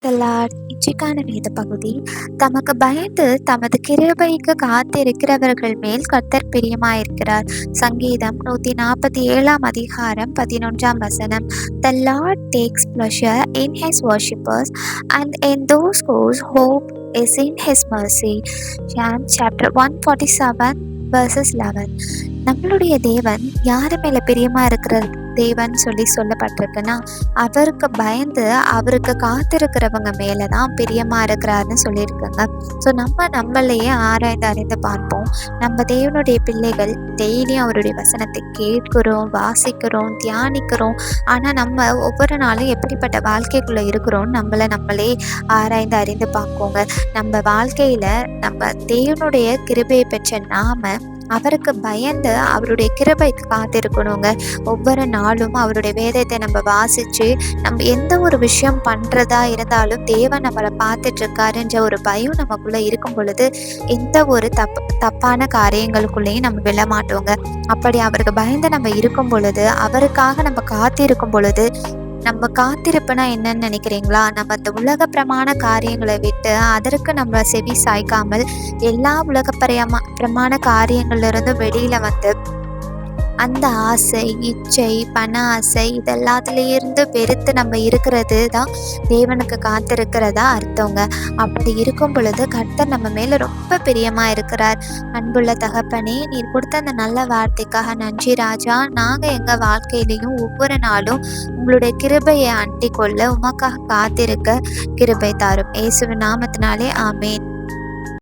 த Lord. இன்றைக்கான வேத பகுதி, தமக்கு பயந்து தமது கிருபைக்கு காத்திருக்கிறவர்கள் மேல் கர்த்தர் பிரியமாயிருக்கிறார். சங்கீதம் 147 அதிகாரம் 11 The Lord takes pleasure in his worshippers and in those whose hope is in his mercy. Psalm chapter 147 verses 11. நம்மளுடைய தேவன் யாரு மேல பிரியமா இருக்கிற தேவன் சொல்லப்பட்டிருக்குன்னா, அவருக்கு பயந்து அவருக்கு காத்திருக்கிறவங்க மேலதான் பிரியமா இருக்கிறாருன்னு சொல்லியிருக்காங்க. ஸோ நம்மளையே ஆராய்ந்து அறிந்து பார்ப்போம். நம்ம தேவனுடைய பிள்ளைகள் டெய்லியும் அவருடைய வசனத்தை கேட்கிறோம், வாசிக்கிறோம், தியானிக்கிறோம். ஆனா நம்ம ஒவ்வொரு நாளும் எப்படிப்பட்ட வாழ்க்கைக்குள்ள இருக்கிறோம் நம்மளே ஆராய்ந்து அறிந்து பார்ப்போங்க. நம்ம வாழ்க்கையில நம்ம தேவனுடைய கிருபையை பெற்ற நாம அவருக்கு பயந்து அவருடைய கிருபைக்கு காத்திருக்கணுங்க. ஒவ்வொரு நாளும் அவருடைய வேதத்தை நம்ம வாசிச்சு, நம்ம எந்த ஒரு விஷயம் பண்றதா இருந்தாலும் தேவன் நம்மளை பார்த்துட்டு இருக்காருன்ற ஒரு பயம் நமக்குள்ள இருக்கும் பொழுது எந்த ஒரு தப்பான காரியங்களுக்குள்ளேயும் நம்ம விழ மாட்டோங்க. அப்படி அவருக்கு பயந்து நம்ம இருக்கும் பொழுது, அவருக்காக நம்ம காத்திருக்கும் பொழுது, நம்ம காத்திருப்புனா என்னன்னு நினைக்கிறீங்களா? நம்ம அந்த உலக பிரமாண காரியங்களை விட்டு அதற்கு நம்ம செவி சாய்க்காமல் எல்லா உலக பிரமாண காரியங்கள்ல இருந்து வெளியில வந்து அந்த ஆசை, இச்சை, பண ஆசை இதெல்லாத்துலேருந்து வெறுத்து நம்ம இருக்கிறது தான் தேவனுக்கு காத்திருக்கிறதா அர்த்தங்க. அப்படி இருக்கும் பொழுது கர்த்தர் நம்ம மேலே ரொம்ப பிரியமாக இருக்கிறார். அன்புள்ள தகப்பனே, நீர் கொடுத்த அந்த நல்ல வார்த்தைக்காக நன்றி ராஜா. நாங்கள் எங்கள் வாழ்க்கையிலையும் ஒவ்வொரு நாளும் உங்களுடைய கிருபையை அண்டிக் கொள்ள உமக்காக காத்திருக்க கிருபை தாரும். இயேசுவின் நாமத்தினாலே ஆமேன்.